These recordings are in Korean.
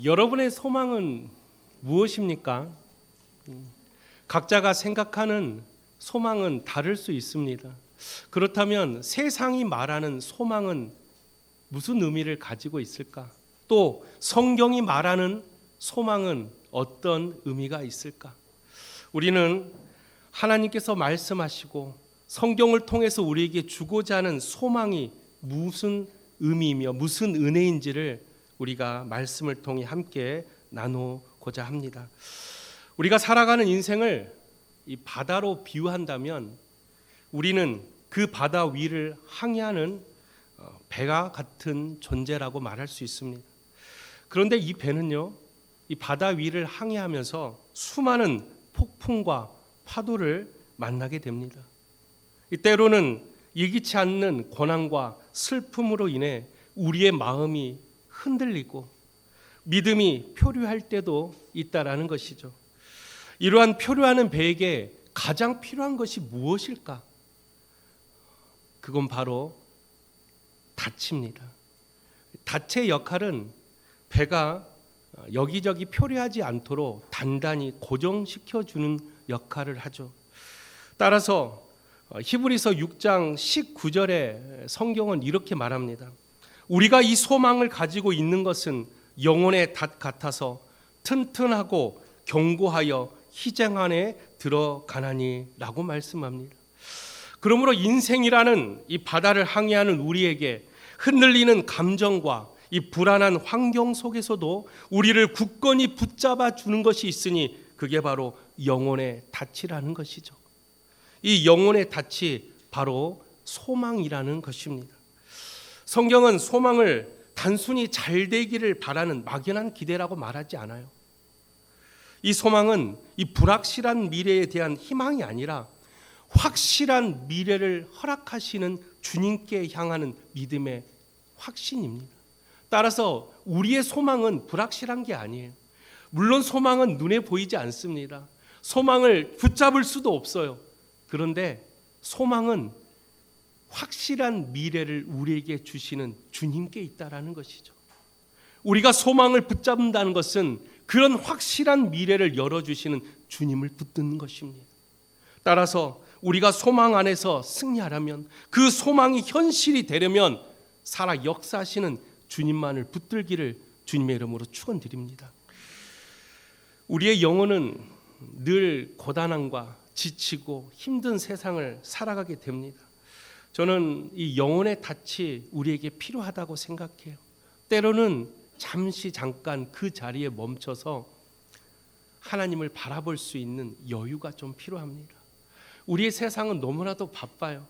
여러분의 소망은 무엇입니까? 각자가 생각하는 소망은 다를 수 있습니다. 그렇다면 세상이 말하는 소망은 무슨 의미를 가지고 있을까? 또 성경이 말하는 소망은 어떤 의미가 있을까? 우리는 하나님께서 말씀하시고 성경을 통해서 우리에게 주고자 하는 소망이 무슨 의미이며 무슨 은혜인지를 우리가 말씀을 통해 함께 나누고자 합니다. 우리가 살아가는 인생을 이 바다로 비유한다면 우리는 그 바다 위를 항해하는 배가 같은 존재라고 말할 수 있습니다. 그런데 이 배는요, 이 바다 위를 항해하면서 수많은 폭풍과 파도를 만나게 됩니다. 때로는 예기치 않는 고난과 슬픔으로 인해 우리의 마음이 흔들리고 믿음이 표류할 때도 있다라는 것이죠. 이러한 표류하는 배에게 가장 필요한 것이 무엇일까? 그건 바로 닻입니다. 닻의 역할은 배가 여기저기 표류하지 않도록 단단히 고정시켜주는 역할을 하죠. 따라서 히브리서 6장 19절에 성경은 이렇게 말합니다. 우리가 이 소망을 가지고 있는 것은 영혼의 닷 같아서 튼튼하고 견고하여 희생 안에 들어가나니 라고 말씀합니다. 그러므로 인생이라는 이 바다를 항해하는 우리에게 흔들리는 감정과 이 불안한 환경 속에서도 우리를 굳건히 붙잡아 주는 것이 있으니 그게 바로 영혼의 닻이라는 것이죠. 이 영혼의 닻이 바로 소망이라는 것입니다. 성경은 소망을 단순히 잘 되기를 바라는 막연한 기대라고 말하지 않아요. 이 소망은 이 불확실한 미래에 대한 희망이 아니라 확실한 미래를 허락하시는 주님께 향하는 믿음의 확신입니다. 따라서 우리의 소망은 불확실한 게 아니에요. 물론 소망은 눈에 보이지 않습니다. 소망을 붙잡을 수도 없어요. 그런데 소망은 확실한 미래를 우리에게 주시는 주님께 있다라는 것이죠. 우리가 소망을 붙잡는다는 것은 그런 확실한 미래를 열어주시는 주님을 붙드는 것입니다. 따라서 우리가 소망 안에서 승리하려면, 그 소망이 현실이 되려면 살아 역사하시는 주님만을 붙들기를 주님의 이름으로 축원드립니다. 우리의 영혼은 늘 고단함과 지치고 힘든 세상을 살아가게 됩니다. 저는 이 영혼의 닻이 우리에게 필요하다고 생각해요. 때로는 잠깐 그 자리에 멈춰서 하나님을 바라볼 수 있는 여유가 좀 필요합니다. 우리의 세상은 너무나도 바빠요.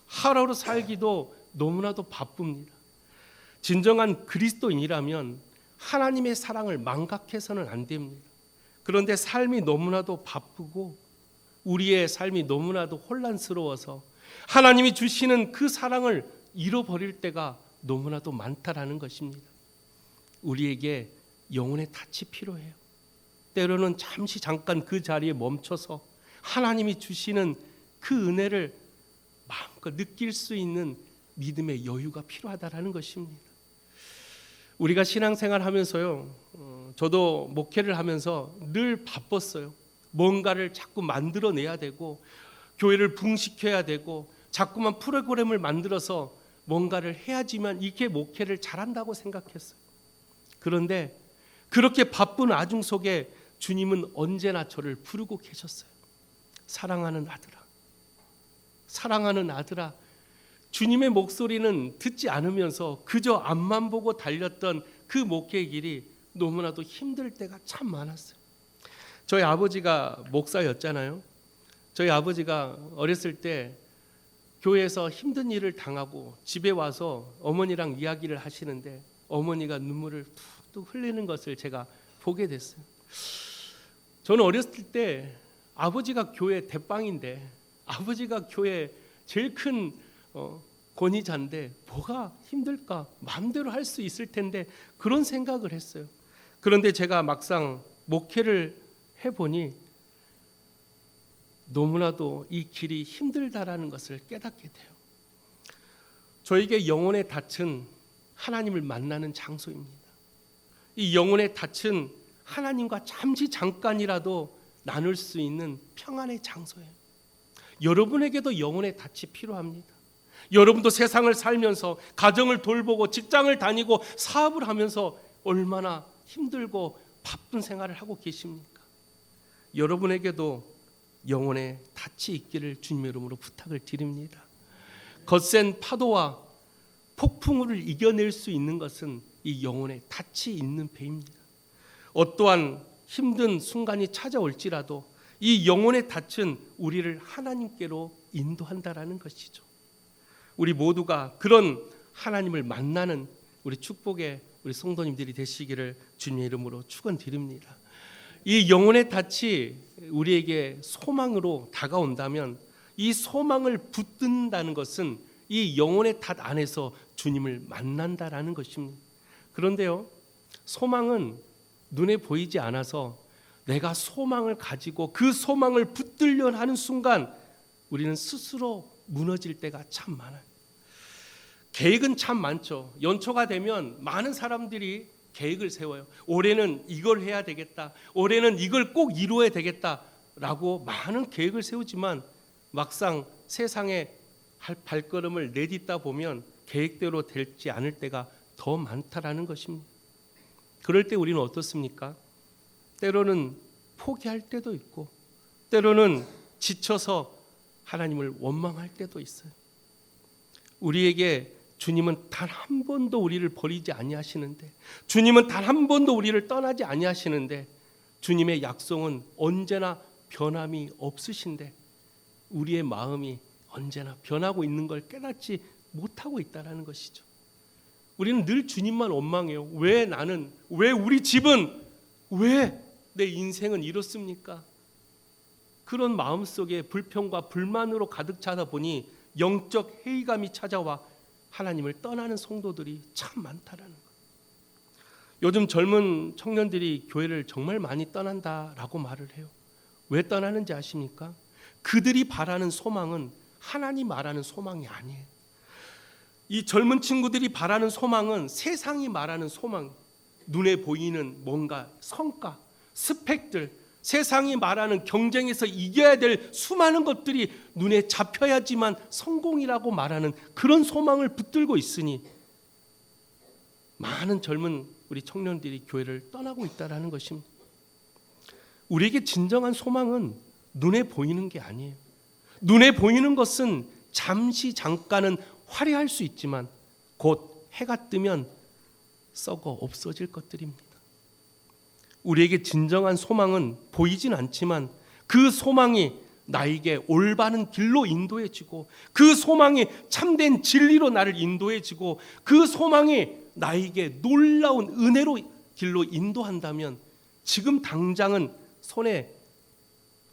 하루하루 살기도 너무나도 바쁩니다. 진정한 그리스도인이라면 하나님의 사랑을 망각해서는 안 됩니다. 그런데 삶이 너무나도 바쁘고 우리의 삶이 너무나도 혼란스러워서 하나님이 주시는 그 사랑을 잃어버릴 때가 너무나도 많다라는 것입니다. 우리에게 영혼의 닻이 필요해요. 때로는 잠깐 그 자리에 멈춰서 하나님이 주시는 그 은혜를 마음껏 느낄 수 있는 믿음의 여유가 필요하다라는 것입니다. 우리가 신앙생활 하면서요, 저도 목회를 하면서 늘 바빴어요. 뭔가를 자꾸 만들어내야 되고 교회를 붕식해야 되고 자꾸만 프로그램을 만들어서 뭔가를 해야지만 이게 목회를 잘한다고 생각했어요. 그런데 그렇게 바쁜 와중 속에 주님은 언제나 저를 부르고 계셨어요. 사랑하는 아들아, 사랑하는 아들아. 주님의 목소리는 듣지 않으면서 그저 앞만 보고 달렸던 그 목회의 길이 너무나도 힘들 때가 참 많았어요. 저희 아버지가 목사였잖아요. 저희 아버지가 어렸을 때 교회에서 힘든 일을 당하고 집에 와서 어머니랑 이야기를 하시는데 어머니가 눈물을 툭툭 흘리는 것을 제가 보게 됐어요. 저는 어렸을 때 아버지가 교회 대빵인데, 아버지가 교회 제일 큰 권위자인데 뭐가 힘들까? 마음대로 할 수 있을 텐데 그런 생각을 했어요. 그런데 제가 막상 목회를 해보니 너무나도 이 길이 힘들다라는 것을 깨닫게 돼요. 저에게 영혼의 닻은 하나님을 만나는 장소입니다. 이 영혼의 닻은 하나님과 잠깐이라도 나눌 수 있는 평안의 장소예요. 여러분에게도 영혼의 닻이 필요합니다. 여러분도 세상을 살면서 가정을 돌보고 직장을 다니고 사업을 하면서 얼마나 힘들고 바쁜 생활을 하고 계십니까? 여러분에게도 영혼의 닻이 있기를 주님의 이름으로 부탁을 드립니다. 거센 파도와 폭풍우를 이겨낼 수 있는 것은 이 영혼의 닻이 있는 배입니다. 어떠한 힘든 순간이 찾아올지라도 이 영혼의 닻은 우리를 하나님께로 인도한다라는 것이죠. 우리 모두가 그런 하나님을 만나는 우리 축복의 우리 성도님들이 되시기를 주님의 이름으로 축원드립니다. 이 영혼의 닻이 우리에게 소망으로 다가온다면 이 소망을 붙든다는 것은 이 영혼의 덫 안에서 주님을 만난다라는 것입니다. 그런데요, 소망은 눈에 보이지 않아서 내가 소망을 가지고 그 소망을 붙들려 하는 순간 우리는 스스로 무너질 때가 참 많아요. 계획은 참 많죠. 연초가 되면 많은 사람들이 계획을 세워요. 올해는 이걸 해야 되겠다. 올해는 이걸 꼭 이루어야 되겠다라고 많은 계획을 세우지만 막상 세상에 발걸음을 내딛다 보면 계획대로 되지 않을 때가 더 많다라는 것입니다. 그럴 때 우리는 어떻습니까? 때로는 포기할 때도 있고 때로는 지쳐서 하나님을 원망할 때도 있어요. 우리에게 주님은 단 한 번도 우리를 버리지 아니하시는데, 주님은 단 한 번도 우리를 떠나지 아니하시는데, 주님의 약속은 언제나 변함이 없으신데 우리의 마음이 언제나 변하고 있는 걸 깨닫지 못하고 있다는 것이죠. 우리는 늘 주님만 원망해요. 왜 나는, 왜 우리 집은, 왜 내 인생은 이렇습니까? 그런 마음속에 불평과 불만으로 가득 차다 보니 영적 회의감이 찾아와 하나님을 떠나는 성도들이 참 많다라는 것. 요즘 젊은 청년들이 교회를 정말 많이 떠난다라고 말을 해요. 왜 떠나는지 아십니까? 그들이 바라는 소망은 하나님 말하는 소망이 아니에요. 이 젊은 친구들이 바라는 소망은 세상이 말하는 소망, 눈에 보이는 뭔가 성과, 스펙들, 세상이 말하는 경쟁에서 이겨야 될 수많은 것들이 눈에 잡혀야지만 성공이라고 말하는 그런 소망을 붙들고 있으니 많은 젊은 우리 청년들이 교회를 떠나고 있다는 것입니다. 우리에게 진정한 소망은 눈에 보이는 게 아니에요. 눈에 보이는 것은 잠깐은 화려할 수 있지만 곧 해가 뜨면 썩어 없어질 것들입니다. 우리에게 진정한 소망은 보이진 않지만 그 소망이 나에게 올바른 길로 인도해지고 그 소망이 참된 진리로 나를 인도해지고 그 소망이 나에게 놀라운 은혜로 길로 인도한다면 지금 당장은 손에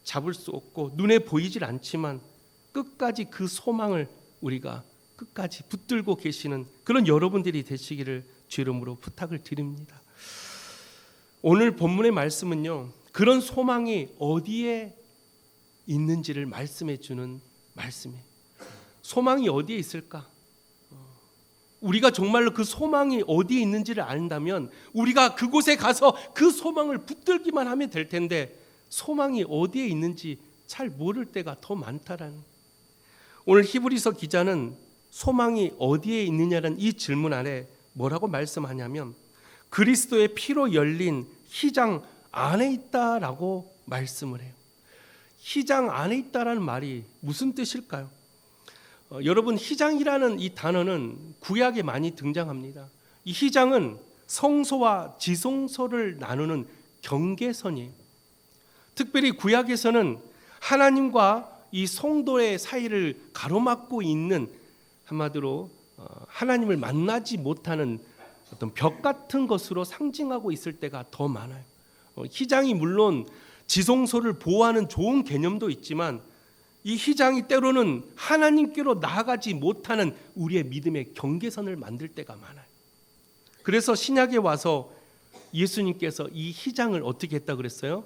잡을 수 없고 눈에 보이질 않지만 끝까지 그 소망을 우리가 끝까지 붙들고 계시는 그런 여러분들이 되시기를 주 이름으로 부탁을 드립니다. 오늘 본문의 말씀은요, 그런 소망이 어디에 있는지를 말씀해 주는 말씀이에요. 소망이 어디에 있을까? 우리가 정말로 그 소망이 어디에 있는지를 안다면 우리가 그곳에 가서 그 소망을 붙들기만 하면 될 텐데 소망이 어디에 있는지 잘 모를 때가 더 많다라는. 오늘 히브리서 기자는 소망이 어디에 있느냐는 이 질문 아래 뭐라고 말씀하냐면 그리스도의 피로 열린 희장 안에 있다라고 말씀을 해요. 희장 안에 있다라는 말이 무슨 뜻일까요? 여러분, 희장이라는 이 단어는 구약에 많이 등장합니다. 이 희장은 성소와 지성소를 나누는 경계선이에요. 특별히 구약에서는 하나님과 이 성도의 사이를 가로막고 있는, 한마디로 하나님을 만나지 못하는 어떤 벽 같은 것으로 상징하고 있을 때가 더 많아요. 희장이 물론 지성소를 보호하는 좋은 개념도 있지만 이 희장이 때로는 하나님께로 나아가지 못하는 우리의 믿음의 경계선을 만들 때가 많아요. 그래서 신약에 와서 예수님께서 이 희장을 어떻게 했다 그랬어요?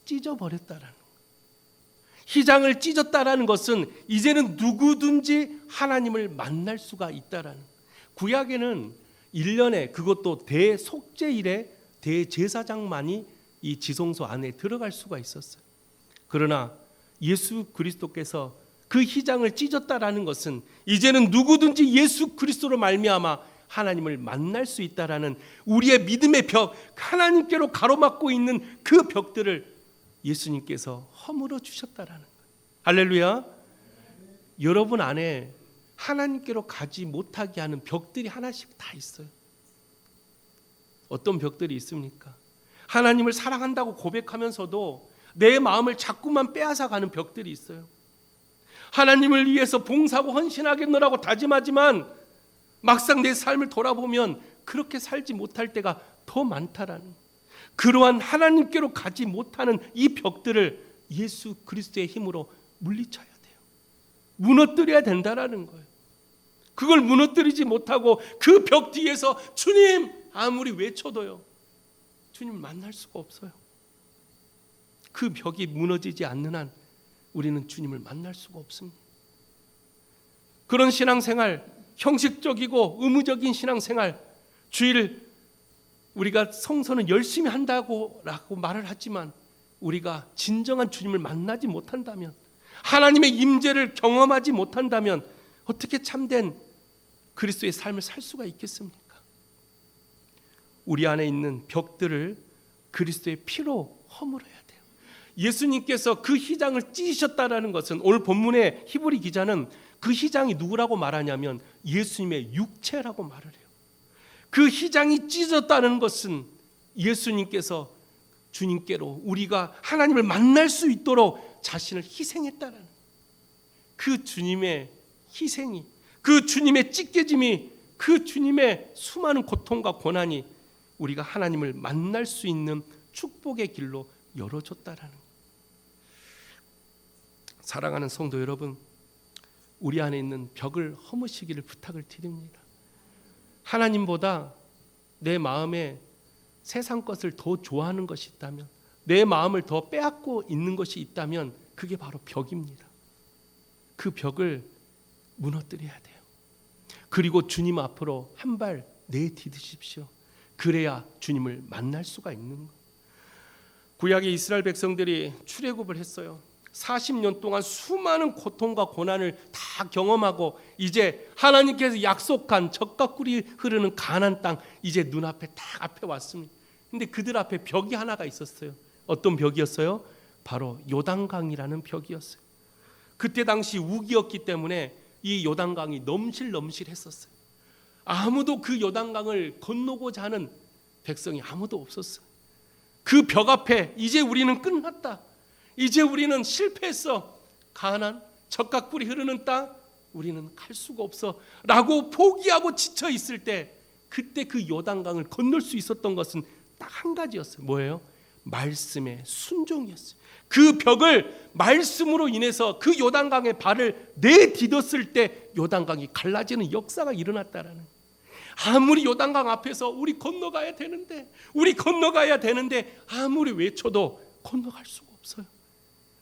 찢어버렸다라는 거예요. 희장을 찢었다라는 것은 이제는 누구든지 하나님을 만날 수가 있다라는 거예요. 구약에는 1년에, 그것도 대속죄일에 대제사장만이 이 지성소 안에 들어갈 수가 있었어요. 그러나 예수 그리스도께서 그 휘장을 찢었다라는 것은 이제는 누구든지 예수 그리스도로 말미암아 하나님을 만날 수 있다라는 우리의 믿음의 벽, 하나님께로 가로막고 있는 그 벽들을 예수님께서 허물어 주셨다라는 거예요. 할렐루야. 여러분 안에 하나님께로 가지 못하게 하는 벽들이 하나씩 다 있어요. 어떤 벽들이 있습니까? 하나님을 사랑한다고 고백하면서도 내 마음을 자꾸만 빼앗아 가는 벽들이 있어요. 하나님을 위해서 봉사하고 헌신하겠노라고 다짐하지만 막상 내 삶을 돌아보면 그렇게 살지 못할 때가 더 많다라는, 그러한 하나님께로 가지 못하는 이 벽들을 예수 그리스도의 힘으로 물리쳐야 돼요. 무너뜨려야 된다라는 거예요. 그걸 무너뜨리지 못하고 그 벽 뒤에서 주님 아무리 외쳐도요, 주님을 만날 수가 없어요. 그 벽이 무너지지 않는 한 우리는 주님을 만날 수가 없습니다. 그런 신앙생활, 형식적이고 의무적인 신앙생활, 주일 우리가 성서는 열심히 한다고 말을 하지만 우리가 진정한 주님을 만나지 못한다면, 하나님의 임재를 경험하지 못한다면 어떻게 참된 그리스도의 삶을 살 수가 있겠습니까? 우리 안에 있는 벽들을 그리스도의 피로 허물어야 돼요. 예수님께서 그 휘장을 찢으셨다라는 것은, 오늘 본문의 히브리 기자는 그 휘장이 누구라고 말하냐면 예수님의 육체라고 말을 해요. 그 휘장이 찢어졌다는 것은 예수님께서 주님께로 우리가 하나님을 만날 수 있도록 자신을 희생했다라는, 그 주님의 희생이, 그 주님의 찢겨짐이, 그 주님의 수많은 고통과 고난이 우리가 하나님을 만날 수 있는 축복의 길로 열어줬다라는 거예요. 사랑하는 성도 여러분, 우리 안에 있는 벽을 허무시기를 부탁을 드립니다. 하나님보다 내 마음에 세상 것을 더 좋아하는 것이 있다면, 내 마음을 더 빼앗고 있는 것이 있다면 그게 바로 벽입니다. 그 벽을 무너뜨려야 돼요. 그리고 주님 앞으로 한 발 내디디십시오. 그래야 주님을 만날 수가 있는 거예요. 구약의 이스라엘 백성들이 출애굽을 했어요. 40년 동안 수많은 고통과 고난을 다 경험하고 이제 하나님께서 약속한 젖과 꿀이 흐르는 가나안 땅, 이제 눈앞에 딱 앞에 왔습니다. 근데 그들 앞에 벽이 하나가 있었어요. 어떤 벽이었어요? 바로 요단강이라는 벽이었어요. 그때 당시 우기였기 때문에 이 요단강이 넘실넘실했었어요. 아무도 그 요단강을 건너고자 하는 백성이 아무도 없었어요. 그 벽 앞에 이제 우리는 끝났다, 이제 우리는 실패했어, 가나안 젖과 꿀이 흐르는 땅 우리는 갈 수가 없어 라고 포기하고 지쳐 있을 때, 그때 그 요단강을 건널 수 있었던 것은 딱 한 가지였어요. 뭐예요? 말씀의 순종이었어요. 그 벽을 말씀으로 인해서 그 요단강에 발을 내디뎠을 때 요단강이 갈라지는 역사가 일어났다라는. 아무리 요단강 앞에서 우리 건너가야 되는데 아무리 외쳐도 건너갈 수가 없어요.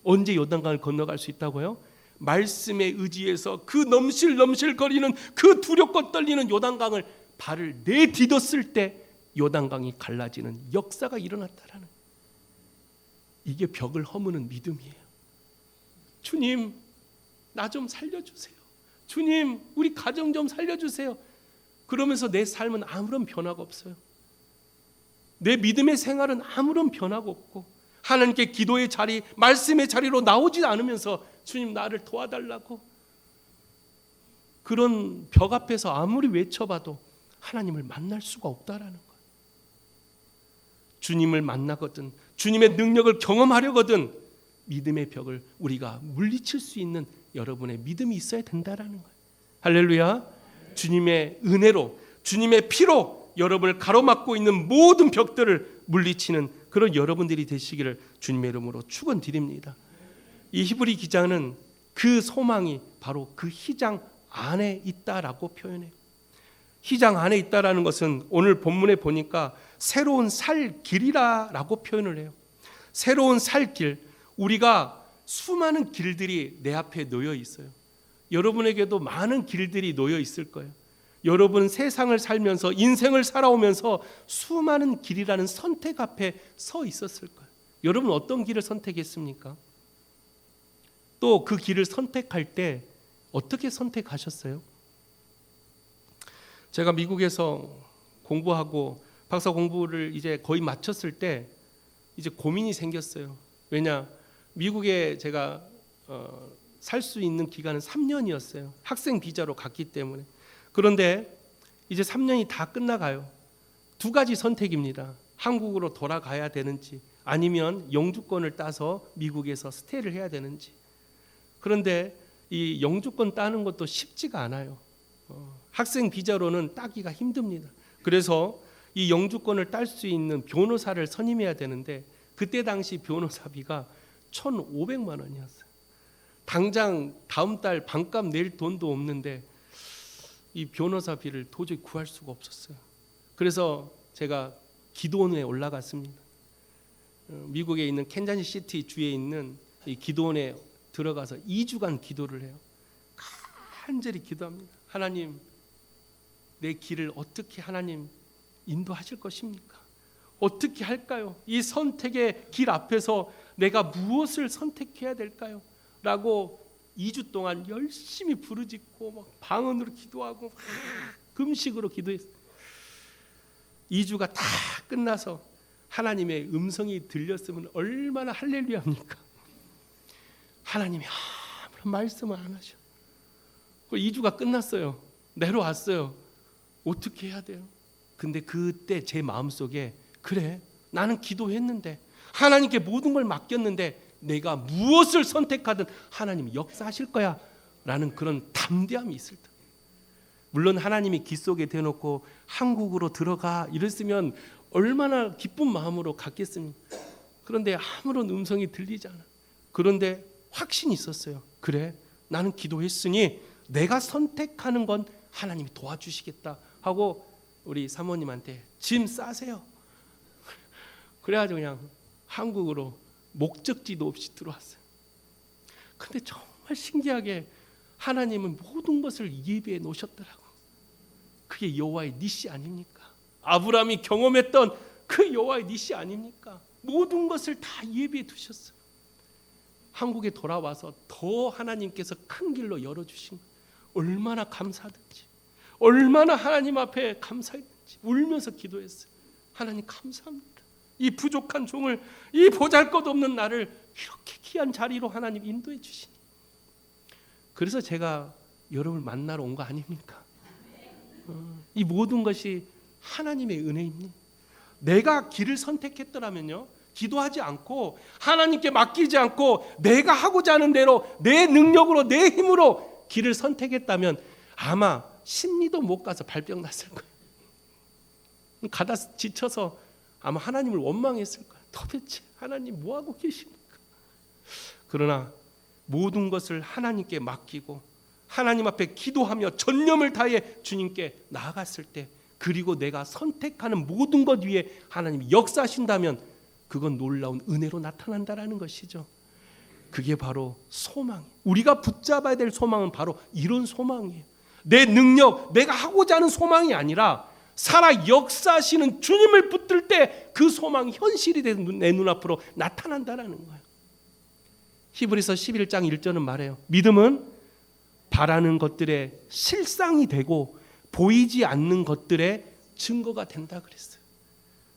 언제 요단강을 건너갈 수 있다고요? 말씀에 의지해서 그 넘실넘실거리는 그 두렵고 떨리는 요단강을 발을 내디뎠을 때 요단강이 갈라지는 역사가 일어났다라는. 이게 벽을 허무는 믿음이에요. 주님, 나 좀 살려주세요. 주님, 우리 가정 좀 살려주세요. 그러면서 내 삶은 아무런 변화가 없어요. 내 믿음의 생활은 아무런 변화가 없고, 하나님께 기도의 자리, 말씀의 자리로 나오지 않으면서 주님 나를 도와달라고, 그런 벽 앞에서 아무리 외쳐봐도 하나님을 만날 수가 없다라는 거예요. 주님을 만나거든, 주님의 능력을 경험하려거든 믿음의 벽을 우리가 물리칠 수 있는 여러분의 믿음이 있어야 된다라는 거예요. 할렐루야. 주님의 은혜로, 주님의 피로 여러분을 가로막고 있는 모든 벽들을 물리치는 그런 여러분들이 되시기를 주님의 이름으로 축원드립니다. 이 히브리 기자는 그 소망이 바로 그 휘장 안에 있다라고 표현해요. 휘장 안에 있다라는 것은 오늘 본문에 보니까 새로운 살 길이라고 표현을 해요. 새로운 살 길, 우리가 수많은 길들이 내 앞에 놓여 있어요. 여러분에게도 많은 길들이 놓여 있을 거예요. 여러분 세상을 살면서 인생을 살아오면서 수많은 길이라는 선택 앞에 서 있었을 거예요. 여러분 어떤 길을 선택했습니까? 또 그 길을 선택할 때 어떻게 선택하셨어요? 제가 미국에서 공부하고 박사 공부를 이제 거의 마쳤을 때 이제 고민이 생겼어요. 왜냐? 미국에 제가 살 수 있는 기간은 3년이었어요. 학생 비자로 갔기 때문에. 그런데 이제 3년이 다 끝나가요. 두 가지 선택입니다. 한국으로 돌아가야 되는지 아니면 영주권을 따서 미국에서 스테이를 해야 되는지. 그런데 이 영주권 따는 것도 쉽지가 않아요. 학생 비자로는 따기가 힘듭니다. 그래서 이 영주권을 딸 수 있는 변호사를 선임해야 되는데 그때 당시 변호사비가 1,500만 원이었어요. 당장 다음 달 반값 낼 돈도 없는데 이 변호사비를 도저히 구할 수가 없었어요. 그래서 제가 기도원에 올라갔습니다. 미국에 있는 캔자스 시티 주에 있는 이 기도원에 들어가서 2주간 기도를 해요. 간절히 기도합니다. 하나님, 내 길을 어떻게 하나님 인도하실 것입니까? 어떻게 할까요? 이 선택의 길 앞에서 내가 무엇을 선택해야 될까요? 라고 2주 동안 열심히 부르짖고 막 방언으로 기도하고 막 금식으로 기도했어요. 2주가 다 끝나서 하나님의 음성이 들렸으면 얼마나 할렐루야입니까? 하나님이 아무런 말씀을 안 하셔. 2주가 끝났어요. 내려왔어요. 어떻게 해야 돼요? 근데 그때 제 마음속에 그래, 나는 기도했는데 하나님께 모든 걸 맡겼는데 내가 무엇을 선택하든 하나님이 역사하실 거야 라는 그런 담대함이 있을 때, 물론 하나님이 귀 속에 대놓고 한국으로 들어가 이랬으면 얼마나 기쁜 마음으로 갔겠습니까? 그런데 아무런 음성이 들리지 않아. 그런데 확신이 있었어요. 그래, 나는 기도했으니 내가 선택하는 건 하나님이 도와주시겠다 하고 우리 사모님한테 짐 싸세요. 그래가지고 그냥 한국으로 목적지도 없이 들어왔어요. 근데 정말 신기하게 하나님은 모든 것을 예비해 놓으셨더라고. 그게 여호와의 니시 아닙니까? 아브라함이 경험했던 그 여호와의 니시 아닙니까? 모든 것을 다 예비해 두셨어요. 한국에 돌아와서 더 하나님께서 큰 길로 열어주신 거예요. 얼마나 감사하든지, 얼마나 하나님 앞에 감사했든지 울면서 기도했어요. 하나님 감사합니다. 이 부족한 종을, 이 보잘것없는 나를 이렇게 귀한 자리로 하나님 인도해 주시니. 그래서 제가 여러분을 만나러 온 거 아닙니까? 이 모든 것이 하나님의 은혜입니다. 내가 길을 선택했더라면요, 기도하지 않고 하나님께 맡기지 않고 내가 하고자 하는 대로 내 능력으로 내 힘으로 길을 선택했다면 아마 심리도 못 가서 발병 났을 거예요. 가다 지쳐서 아마 하나님을 원망했을 거예요. 도대체 하나님 뭐하고 계십니까? 그러나 모든 것을 하나님께 맡기고 하나님 앞에 기도하며 전념을 다해 주님께 나아갔을 때, 그리고 내가 선택하는 모든 것 위에 하나님이 역사하신다면 그건 놀라운 은혜로 나타난다라는 것이죠. 그게 바로 소망. 우리가 붙잡아야 될 소망은 바로 이런 소망이에요. 내 능력, 내가 하고자 하는 소망이 아니라 살아 역사하시는 주님을 붙들 때 그 소망이 현실이 내 눈앞으로 나타난다라는 거예요. 히브리서 11장 1절은 말해요. 믿음은 바라는 것들의 실상이 되고 보이지 않는 것들의 증거가 된다 그랬어요.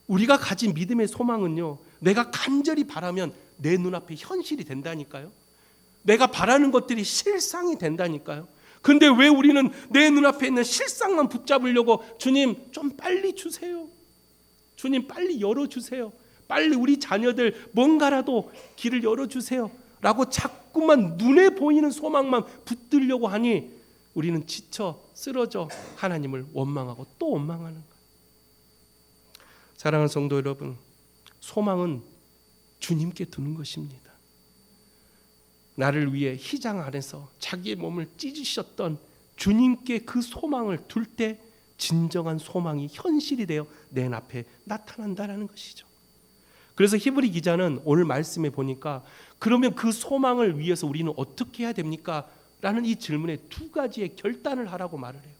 우리가 가진 믿음의 소망은요, 내가 간절히 바라면 내 눈앞에 현실이 된다니까요. 내가 바라는 것들이 실상이 된다니까요. 근데 왜 우리는 내 눈앞에 있는 실상만 붙잡으려고 주님 좀 빨리 주세요, 주님 빨리 열어주세요, 빨리 우리 자녀들 뭔가라도 길을 열어주세요 라고 자꾸만 눈에 보이는 소망만 붙들려고 하니 우리는 지쳐 쓰러져 하나님을 원망하고 또 원망하는 거예요. 사랑하는 성도 여러분, 소망은 주님께 두는 것입니다. 나를 위해 희장 안에서 자기의 몸을 찢으셨던 주님께 그 소망을 둘 때 진정한 소망이 현실이 되어 내 앞에 나타난다라는 것이죠. 그래서 히브리 기자는 오늘 말씀에 보니까 그러면 그 소망을 위해서 우리는 어떻게 해야 됩니까? 라는 이 질문에 두 가지의 결단을 하라고 말을 해요.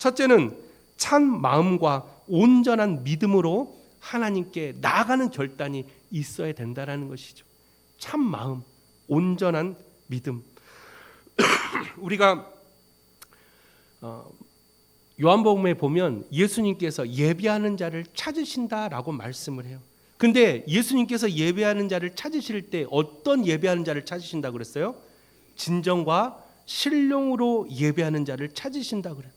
첫째는 참 마음과 온전한 믿음으로 하나님께 나아가는 결단이 있어야 된다는 것이죠. 참 마음, 온전한 믿음. 우리가 요한복음에 보면 예수님께서 예배하는 자를 찾으신다라고 말씀을 해요. 근데 예수님께서 예배하는 자를 찾으실 때 어떤 예배하는 자를 찾으신다고 그랬어요? 진정과 신령으로 예배하는 자를 찾으신다고 그래요.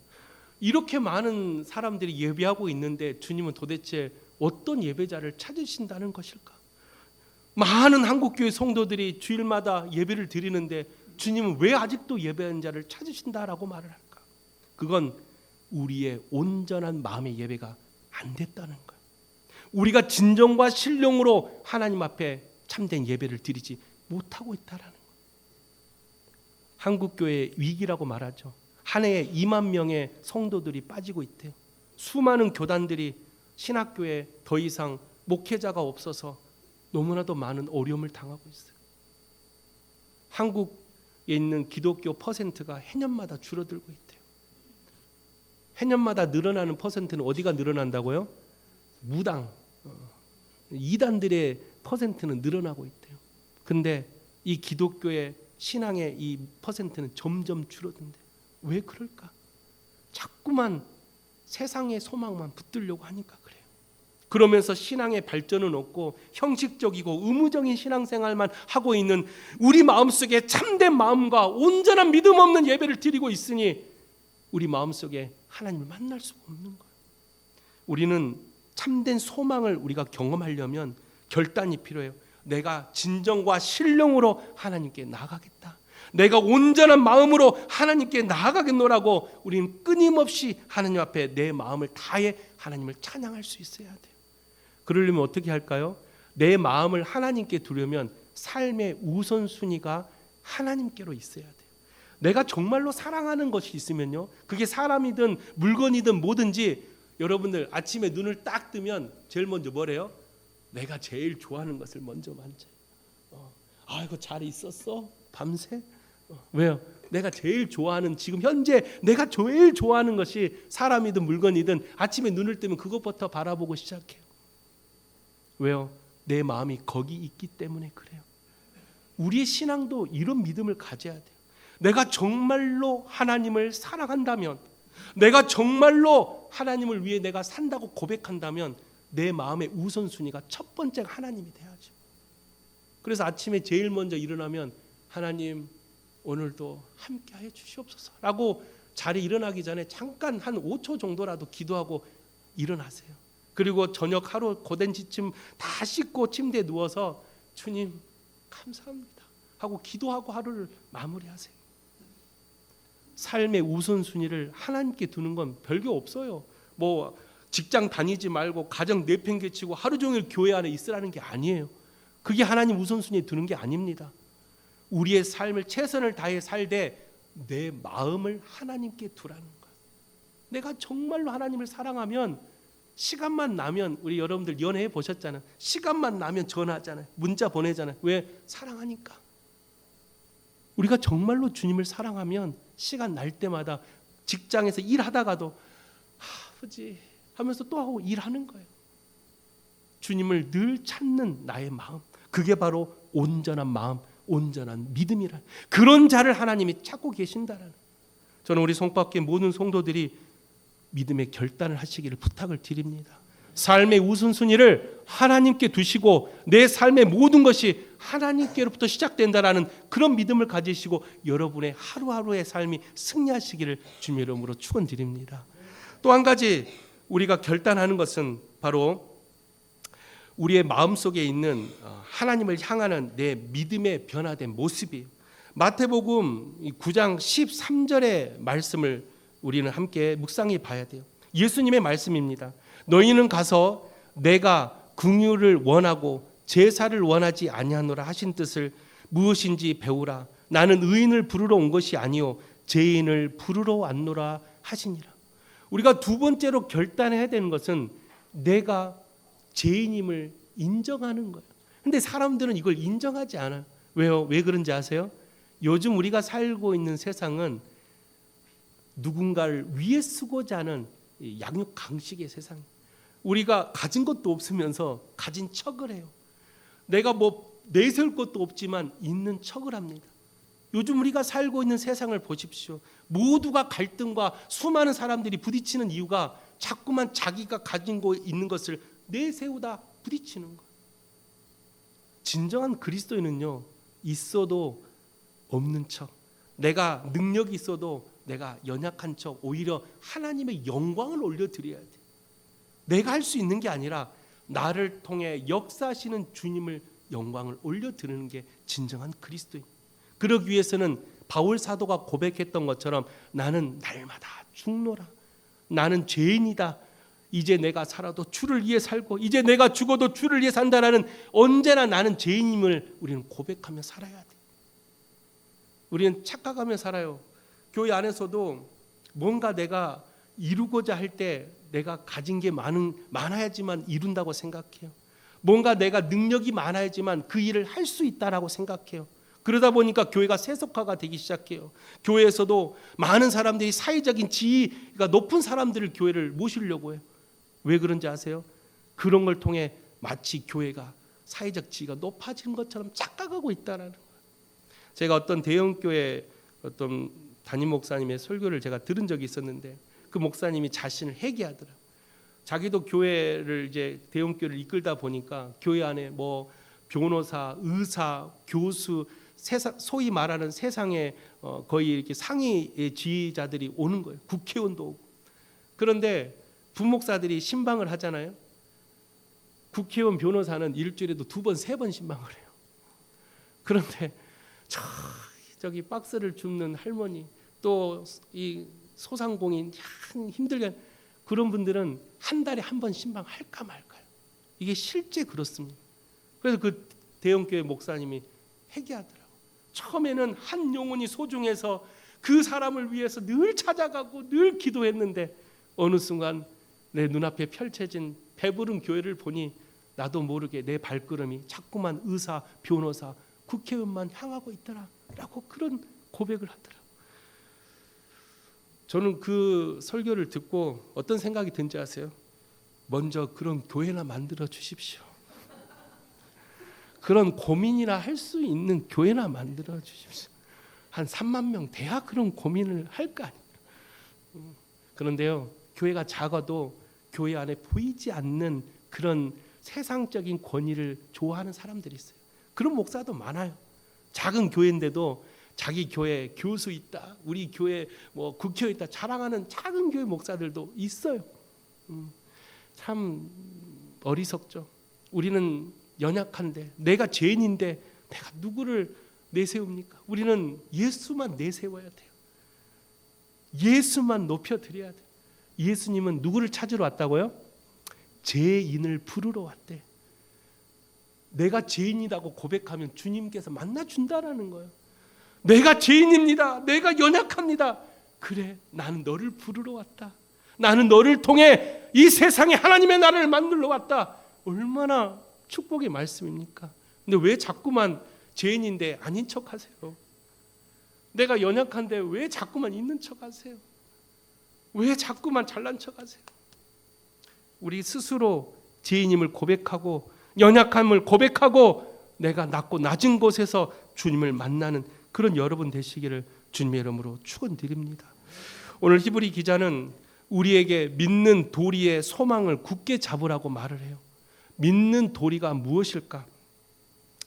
이렇게 많은 사람들이 예배하고 있는데 주님은 도대체 어떤 예배자를 찾으신다는 것일까? 많은 한국교회 성도들이 주일마다 예배를 드리는데 주님은 왜 아직도 예배하는 자를 찾으신다라고 말을 할까? 그건 우리의 온전한 마음의 예배가 안 됐다는 거예요. 우리가 진정과 신령으로 하나님 앞에 참된 예배를 드리지 못하고 있다라는 거예요. 한국교회의 위기라고 말하죠. 한 해에 2만 명의 성도들이 빠지고 있대요. 수많은 교단들이 신학교에 더 이상 목회자가 없어서 너무나도 많은 어려움을 당하고 있어요. 한국에 있는 기독교 퍼센트가 해년마다 줄어들고 있대요. 해년마다 늘어나는 퍼센트는 어디가 늘어난다고요? 무당, 이단들의 퍼센트는 늘어나고 있대요. 근데 이 기독교의 신앙의 이 퍼센트는 점점 줄어든대요. 왜 그럴까? 자꾸만 세상의 소망만 붙들려고 하니까 그래요. 그러면서 신앙의 발전은 없고 형식적이고 의무적인 신앙생활만 하고 있는 우리 마음속에 참된 마음과 온전한 믿음 없는 예배를 드리고 있으니 우리 마음속에 하나님을 만날 수가 없는 거예요. 우리는 참된 소망을 우리가 경험하려면 결단이 필요해요. 내가 진정과 신령으로 하나님께 나아가겠다. 내가 온전한 마음으로 하나님께 나아가겠노라고 우리는 끊임없이 하나님 앞에 내 마음을 다해 하나님을 찬양할 수 있어야 돼요. 그러려면 어떻게 할까요? 내 마음을 하나님께 두려면 삶의 우선순위가 하나님께로 있어야 돼요. 내가 정말로 사랑하는 것이 있으면요, 그게 사람이든 물건이든 뭐든지 여러분들 아침에 눈을 딱 뜨면 제일 먼저 뭐래요? 내가 제일 좋아하는 것을 먼저 만져요. 아이고 잘 있었어? 밤새? 왜요? 내가 제일 좋아하는 지금 현재 내가 제일 좋아하는 것이 사람이든 물건이든 아침에 눈을 뜨면 그것부터 바라보고 시작해요. 왜요? 내 마음이 거기 있기 때문에 그래요. 우리의 신앙도 이런 믿음을 가져야 돼요. 내가 정말로 하나님을 사랑한다면, 내가 정말로 하나님을 위해 내가 산다고 고백한다면 내 마음의 우선순위가 첫 번째가 하나님이 돼야죠. 그래서 아침에 제일 먼저 일어나면 하나님 오늘도 함께하여 주시옵소서라고 자리에 일어나기 전에 잠깐 한 5초 정도라도 기도하고 일어나세요. 그리고 저녁 하루 고된 지침 다 씻고 침대에 누워서 주님 감사합니다 하고 기도하고 하루를 마무리하세요. 삶의 우선순위를 하나님께 두는 건 별게 없어요. 뭐 직장 다니지 말고 가정 내팽개치고 하루 종일 교회 안에 있으라는 게 아니에요. 그게 하나님 우선순위에 두는 게 아닙니다. 우리의 삶을 최선을 다해 살되 내 마음을 하나님께 두라는 거예요. 내가 정말로 하나님을 사랑하면 시간만 나면, 우리 여러분들 연애해 보셨잖아요. 시간만 나면 전화하잖아요. 문자 보내잖아요. 왜? 사랑하니까. 우리가 정말로 주님을 사랑하면 시간 날 때마다 직장에서 일하다가도 아버지 하면서 또 하고 일하는 거예요. 주님을 늘 찾는 나의 마음, 그게 바로 온전한 마음, 온전한 믿음이라. 그런 자를 하나님이 찾고 계신다라는. 저는 우리 송밖에 모든 성도들이 믿음의 결단을 하시기를 부탁을 드립니다. 삶의 우선순위를 하나님께 두시고 내 삶의 모든 것이 하나님께로부터 시작된다라는 그런 믿음을 가지시고 여러분의 하루하루의 삶이 승리하시기를 주님의 이름으로 축원드립니다. 또 한 가지 우리가 결단하는 것은 바로 우리의 마음속에 있는 하나님을 향하는 내 믿음의 변화된 모습이에요. 마태복음 9장 13절의 말씀을 우리는 함께 묵상해 봐야 돼요. 예수님의 말씀입니다. 너희는 가서 내가 긍휼을 원하고 제사를 원하지 아니하노라 하신 뜻을 무엇인지 배우라. 나는 의인을 부르러 온 것이 아니요 죄인을 부르러 왔노라 하시니라. 우리가 두 번째로 결단해야 되는 것은 내가 죄인임을 인정하는 거예요. 근데 사람들은 이걸 인정하지 않아요. 왜요? 왜 그런지 아세요? 요즘 우리가 살고 있는 세상은 누군가를 위해 쓰고자 하는 양육 강식의 세상. 우리가 가진 것도 없으면서 가진 척을 해요. 내가 뭐 내세울 것도 없지만 있는 척을 합니다. 요즘 우리가 살고 있는 세상을 보십시오. 모두가 갈등과 수많은 사람들이 부딪히는 이유가 자꾸만 자기가 가진 거 있는 것을 내세우다 부딪히는 거예요. 진정한 그리스도인은요, 있어도 없는 척, 내가 능력이 있어도 내가 연약한 척, 오히려 하나님의 영광을 올려드려야 돼. 내가 할 수 있는 게 아니라 나를 통해 역사하시는 주님을 영광을 올려드리는 게 진정한 그리스도인. 그러기 위해서는 바울 사도가 고백했던 것처럼 나는 날마다 죽노라. 나는 죄인이다. 이제 내가 살아도 주를 위해 살고 이제 내가 죽어도 주를 위해 산다라는, 언제나 나는 죄인임을 우리는 고백하며 살아야 돼. 우리는 착각하며 살아요. 교회 안에서도 뭔가 내가 이루고자 할 때 내가 가진 게 많아야지만 이룬다고 생각해요. 뭔가 내가 능력이 많아야지만 그 일을 할 수 있다라고 생각해요. 그러다 보니까 교회가 세속화가 되기 시작해요. 교회에서도 많은 사람들이 사회적인 지위가 높은 사람들을 교회를 모시려고 해요. 왜 그런지 아세요? 그런 걸 통해 마치 교회가 사회적 지위가 높아지는 것처럼 착각하고 있다는 거예요. 제가 어떤 대형교회 어떤 담임 목사님의 설교를 제가 들은 적이 있었는데, 그 목사님이 자신을 회개하더라고요. 자기도 교회를 이제 대형교회를 이끌다 보니까 교회 안에 뭐 변호사, 의사, 교수, 소위 말하는 세상에 거의 이렇게 상위의 지휘자들이 오는 거예요. 국회의원도 오고. 그런데 부목사들이 신방을 하잖아요. 국회의원, 변호사는 일주일에도 2번, 3번 신방을 해요. 그런데 저기 박스를 줍는 할머니, 또 이 소상공인 힘들게 그런 분들은 한 달에 한 번 신방 할까 말까요. 이게 실제 그렇습니다. 그래서 그 대형교회 목사님이 회개하더라고요. 처음에는 한 영혼이 소중해서 그 사람을 위해서 늘 찾아가고 늘 기도했는데, 어느 순간 내 눈앞에 펼쳐진 배부른 교회를 보니 나도 모르게 내 발걸음이 자꾸만 의사, 변호사, 국회의원만 향하고 있더라라고 그런 고백을 하더라고요. 저는 그 설교를 듣고 어떤 생각이 든지 아세요? 먼저 그런 교회나 만들어 주십시오. 그런 고민이나 할 수 있는 교회나 만들어 주십시오. 한 3만 명 돼야 그런 고민을 할 거 아니에요. 그런데요, 교회가 작아도 교회 안에 보이지 않는 그런 세상적인 권위를 좋아하는 사람들이 있어요. 그런 목사도 많아요. 작은 교회인데도 자기 교회 교수 있다, 우리 교회 뭐 국회의원 있다 자랑하는 작은 교회 목사들도 있어요. 참 어리석죠. 우리는 연약한데, 내가 죄인인데 내가 누구를 내세웁니까? 우리는 예수만 내세워야 돼요. 예수만 높여드려야 돼요. 예수님은 누구를 찾으러 왔다고요? 죄인을 부르러 왔대. 내가 죄인이라고 고백하면 주님께서 만나준다라는 거예요. 내가 죄인입니다. 내가 연약합니다. 그래, 나는 너를 부르러 왔다. 나는 너를 통해 이 세상에 하나님의 나라를 만들러 왔다. 얼마나 축복의 말씀입니까? 근데 왜 자꾸만 죄인인데 아닌 척하세요? 내가 연약한데 왜 자꾸만 있는 척하세요? 왜 자꾸만 잘난 척하세요? 우리 스스로 죄인임을 고백하고 연약함을 고백하고 내가 낮고 낮은 곳에서 주님을 만나는 그런 여러분 되시기를 주님의 이름으로 축원드립니다. 오늘 히브리 기자는 우리에게 믿는 도리의 소망을 굳게 잡으라고 말을 해요. 믿는 도리가 무엇일까?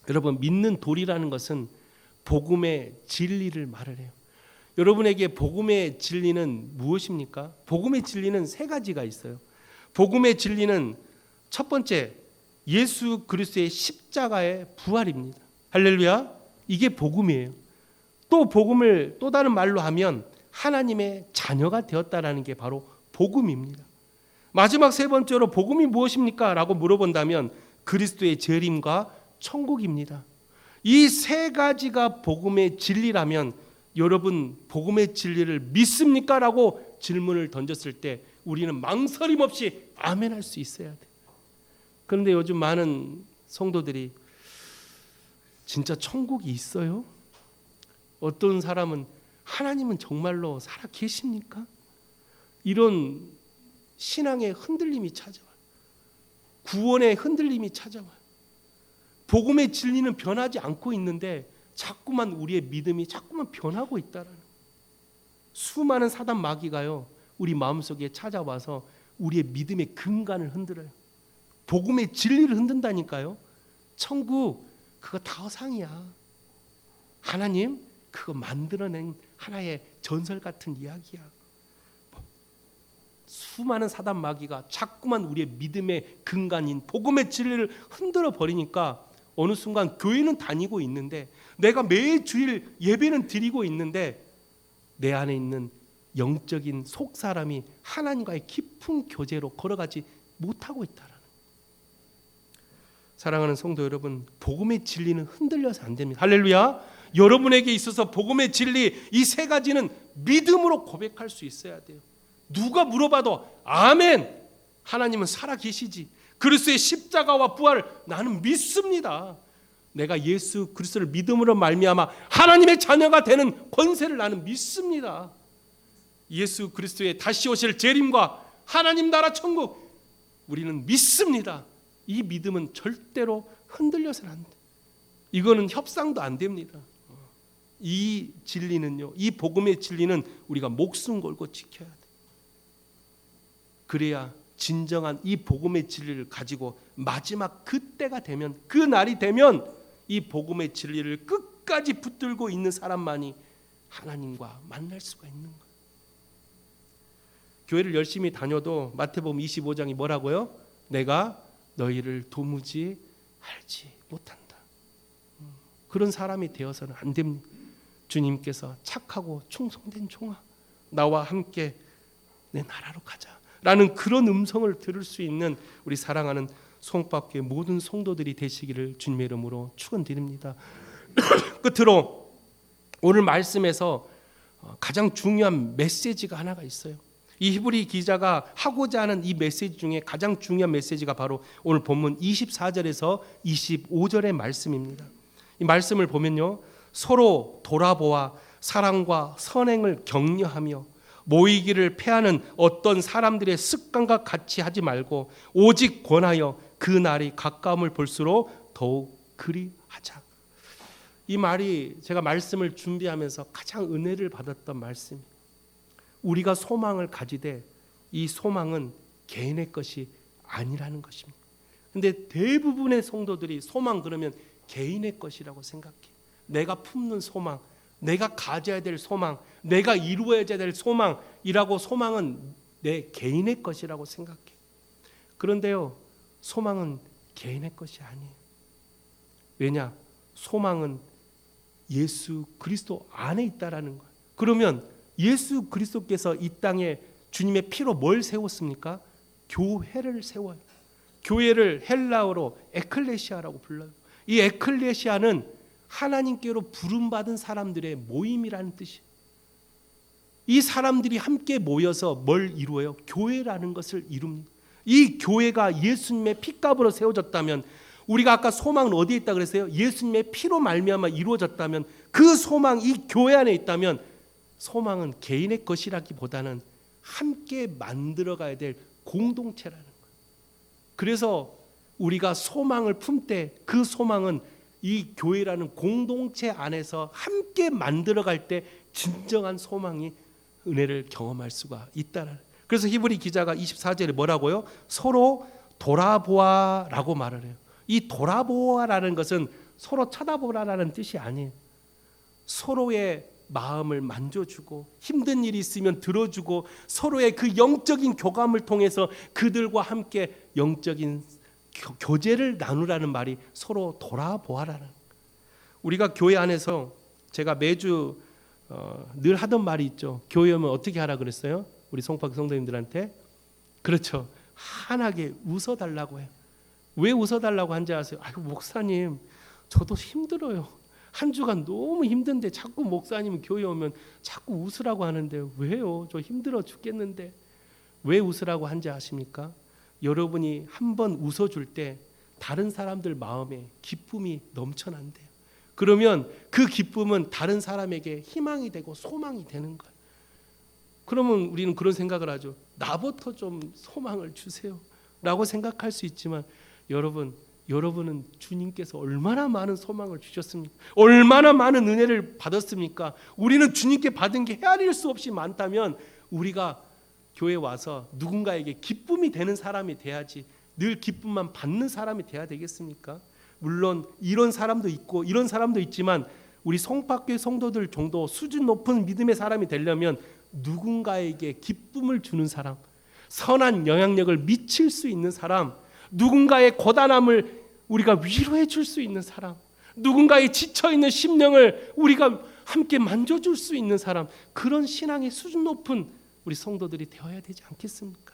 여러분, 믿는 도리라는 것은 복음의 진리를 말을 해요. 여러분에게 복음의 진리는 무엇입니까? 복음의 진리는 3가지가 있어요. 복음의 진리는 첫 번째, 예수 그리스도의 십자가의 부활입니다. 할렐루야. 이게 복음이에요. 또 복음을 또 다른 말로 하면 하나님의 자녀가 되었다라는 게 바로 복음입니다. 마지막 3번째로 복음이 무엇입니까? 라고 물어본다면 그리스도의 재림과 천국입니다. 이 3가지가 복음의 진리라면 여러분 복음의 진리를 믿습니까? 라고 질문을 던졌을 때 우리는 망설임 없이 아멘 할 수 있어야 돼요. 그런데 요즘 많은 성도들이 진짜 천국이 있어요? 어떤 사람은 하나님은 정말로 살아 계십니까? 이런 신앙의 흔들림이 찾아와요. 구원의 흔들림이 찾아와요. 복음의 진리는 변하지 않고 있는데 자꾸만 우리의 믿음이 자꾸만 변하고 있다라는 거예요. 수많은 사단 마귀가요, 우리 마음속에 찾아와서 우리의 믿음의 근간을 흔들어요. 복음의 진리를 흔든다니까요. 천국 그거 다 허상이야. 하나님 그거 만들어낸 하나의 전설 같은 이야기야. 수많은 사단 마귀가 자꾸만 우리의 믿음의 근간인 복음의 진리를 흔들어 버리니까 어느 순간 교회는 다니고 있는데, 내가 매주일 예배는 드리고 있는데 내 안에 있는 영적인 속사람이 하나님과의 깊은 교제로 걸어가지 못하고 있다라는. 사랑하는 성도 여러분, 복음의 진리는 흔들려서 안 됩니다. 할렐루야. 여러분에게 있어서 복음의 진리 이 세 가지는 믿음으로 고백할 수 있어야 돼요. 누가 물어봐도 아멘, 하나님은 살아계시지, 그리스도의 십자가와 부활을 나는 믿습니다. 내가 예수 그리스도를 믿음으로 말미암아 하나님의 자녀가 되는 권세를 나는 믿습니다. 예수 그리스도의 다시 오실 재림과 하나님 나라 천국 우리는 믿습니다. 이 믿음은 절대로 흔들려서는 안 돼. 이거는 협상도 안 됩니다. 이 진리는요, 이 복음의 진리는 우리가 목숨 걸고 지켜야 돼. 그래야 진정한 이 복음의 진리를 가지고 마지막 그때가 되면, 그 날이 되면 이 복음의 진리를 끝까지 붙들고 있는 사람만이 하나님과 만날 수가 있는 거예요. 교회를 열심히 다녀도 마태복음 25장이 뭐라고요? 내가 너희를 도무지 알지 못한다. 그런 사람이 되어서는 안 됩니다. 주님께서 착하고 충성된 종아, 나와 함께 내 나라로 가자 라는 그런 음성을 들을 수 있는 우리 사랑하는 송박교회 모든 성도들이 되시기를 주님의 이름으로 축원드립니다. 끝으로 오늘 말씀에서 가장 중요한 메시지가 하나가 있어요. 이 히브리 기자가 하고자 하는 이 메시지 중에 가장 중요한 메시지가 바로 오늘 본문 24절에서 25절의 말씀입니다. 이 말씀을 보면요, 서로 돌아보아 사랑과 선행을 격려하며 모이기를 패하는 어떤 사람들의 습관과 같이 하지 말고 오직 권하여 그 날이 가까움을 볼수록 더욱 그리하자. 이 말이 제가 말씀을 준비하면서 가장 은혜를 받았던 말씀이에요. 우리가 소망을 가지되 이 소망은 개인의 것이 아니라는 것입니다. 근데 대부분의 성도들이 소망 그러면 개인의 것이라고 생각해. 내가 품는 소망, 내가 가져야 될 소망, 내가 이루어야 될 소망이라고, 소망은 내 개인의 것이라고 생각해. 그런데요, 소망은 개인의 것이 아니에요. 왜냐? 소망은 예수 그리스도 안에 있다라는 거예요. 그러면 예수 그리스도께서 이 땅에 주님의 피로 뭘 세웠습니까? 교회를 세워요. 교회를 헬라어로 에클레시아라고 불러요. 이 에클레시아는 하나님께로 부름받은 사람들의 모임이라는 뜻이에요. 이 사람들이 함께 모여서 뭘 이루어요? 교회라는 것을 이룹니다. 이 교회가 예수님의 피값으로 세워졌다면, 우리가 아까 소망은 어디에 있다 그랬어요? 예수님의 피로 말미암아 이루어졌다면, 그 소망, 이 교회 안에 있다면 소망은 개인의 것이라기보다는 함께 만들어가야 될 공동체라는 거예요. 그래서 우리가 소망을 품되 그 소망은 이 교회라는 공동체 안에서 함께 만들어갈 때 진정한 소망이 은혜를 경험할 수가 있다는. 그래서 히브리 기자가 24절에 뭐라고요? 서로 돌아보아라고 말을 해요. 이 돌아보아라는 것은 서로 쳐다보라라는 뜻이 아니에요. 서로의 마음을 만져주고 힘든 일이 있으면 들어주고 서로의 그 영적인 교감을 통해서 그들과 함께 영적인 교제를 나누라는 말이 서로 돌아보아라는. 우리가 교회 안에서 제가 매주 늘 하던 말이 있죠. 교회 오면 어떻게 하라 그랬어요? 우리 송파 성도님들한테. 그렇죠. 환하게 웃어달라고 해요. 왜 웃어달라고 한지 아세요? 아이고 목사님 저도 힘들어요. 한 주간 너무 힘든데 자꾸 목사님 교회 오면 자꾸 웃으라고 하는데 왜요? 저 힘들어 죽겠는데. 왜 웃으라고 한지 아십니까? 여러분이 한번 웃어줄 때 다른 사람들 마음에 기쁨이 넘쳐난대요. 그러면 그 기쁨은 다른 사람에게 희망이 되고 소망이 되는 거예요. 그러면 우리는 그런 생각을 하죠. 나부터 좀 소망을 주세요 라고 생각할 수 있지만 여러분은 주님께서 얼마나 많은 소망을 주셨습니까? 얼마나 많은 은혜를 받았습니까? 우리는 주님께 받은 게 헤아릴 수 없이 많다면 우리가 교회 와서 누군가에게 기쁨이 되는 사람이 돼야지 늘 기쁨만 받는 사람이 돼야 되겠습니까? 물론 이런 사람도 있고 이런 사람도 있지만 우리 송파교회 성도들 정도 수준 높은 믿음의 사람이 되려면 누군가에게 기쁨을 주는 사람, 선한 영향력을 미칠 수 있는 사람, 누군가의 고단함을 우리가 위로해 줄 수 있는 사람, 누군가의 지쳐있는 심령을 우리가 함께 만져줄 수 있는 사람, 그런 신앙의 수준 높은 우리 성도들이 되어야 되지 않겠습니까?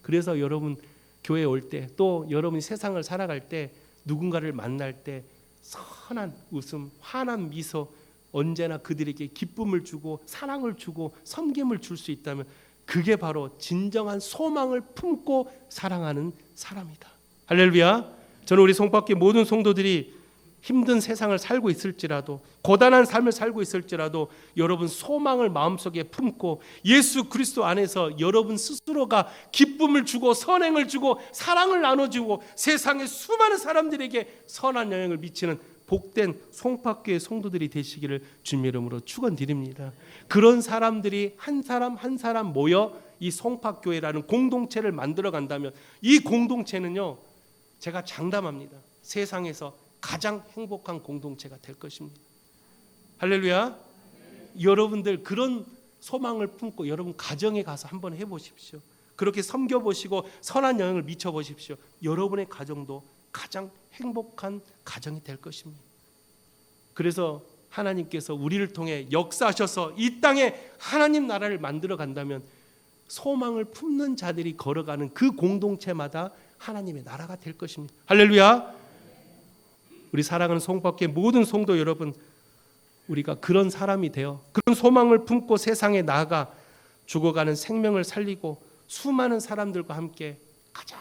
그래서 여러분 교회에 올 때, 또 여러분이 세상을 살아갈 때, 누군가를 만날 때 선한 웃음, 환한 미소, 언제나 그들에게 기쁨을 주고 사랑을 주고 섬김을 줄 수 있다면 그게 바로 진정한 소망을 품고 사랑하는 사람이다. 할렐루야. 저는 우리 송파교회 모든 성도들이 힘든 세상을 살고 있을지라도, 고단한 삶을 살고 있을지라도 여러분 소망을 마음속에 품고 예수 그리스도 안에서 여러분 스스로가 기쁨을 주고 선행을 주고 사랑을 나눠주고 세상의 수많은 사람들에게 선한 영향을 미치는 복된 송파교회 성도들이 되시기를 주님의 이름으로 축원드립니다. 그런 사람들이 한 사람 한 사람 모여 이 송파교회라는 공동체를 만들어 간다면 이 공동체는요, 제가 장담합니다, 세상에서 가장 행복한 공동체가 될 것입니다. 할렐루야. 여러분들 그런 소망을 품고 여러분 가정에 가서 한번 해보십시오. 그렇게 섬겨보시고 선한 영향을 미쳐보십시오. 여러분의 가정도 가장 행복한 가정이 될 것입니다. 그래서 하나님께서 우리를 통해 역사하셔서 이 땅에 하나님 나라를 만들어 간다면 소망을 품는 자들이 걸어가는 그 공동체마다 하나님의 나라가 될 것입니다. 할렐루야. 우리 사랑하는 송파교회 모든 성도 여러분, 우리가 그런 사람이 되어 그런 소망을 품고 세상에 나아가 죽어가는 생명을 살리고 수많은 사람들과 함께 가장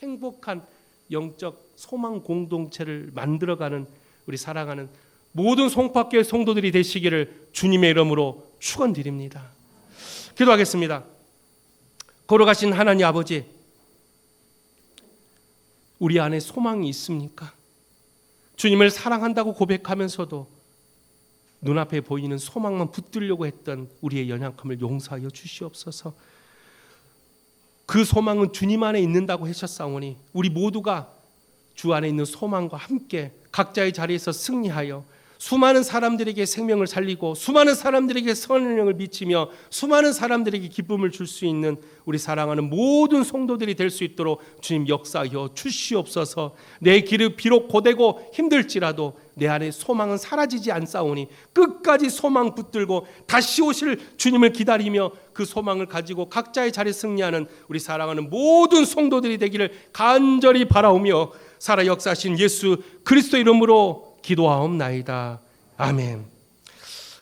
행복한 영적 소망 공동체를 만들어가는 우리 사랑하는 모든 송파교회 성도들이 되시기를 주님의 이름으로 축원드립니다. 기도하겠습니다. 걸어가신 하나님 아버지, 우리 안에 소망이 있습니까? 주님을 사랑한다고 고백하면서도 눈앞에 보이는 소망만 붙들려고 했던 우리의 연약함을 용서하여 주시옵소서. 그 소망은 주님 안에 있는다고 하셨사오니 우리 모두가 주 안에 있는 소망과 함께 각자의 자리에서 승리하여 수많은 사람들에게 생명을 살리고 수많은 사람들에게 선한 영향을 미치며 수많은 사람들에게 기쁨을 줄 수 있는 우리 사랑하는 모든 성도들이 될 수 있도록 주님 역사하여 주시옵소서. 내 길이 비록 고되고 힘들지라도 내 안에 소망은 사라지지 않사오니 끝까지 소망 붙들고 다시 오실 주님을 기다리며 그 소망을 가지고 각자의 자리에 승리하는 우리 사랑하는 모든 성도들이 되기를 간절히 바라오며 살아 역사하신 예수 그리스도 이름으로 기도하옵나이다. 아멘.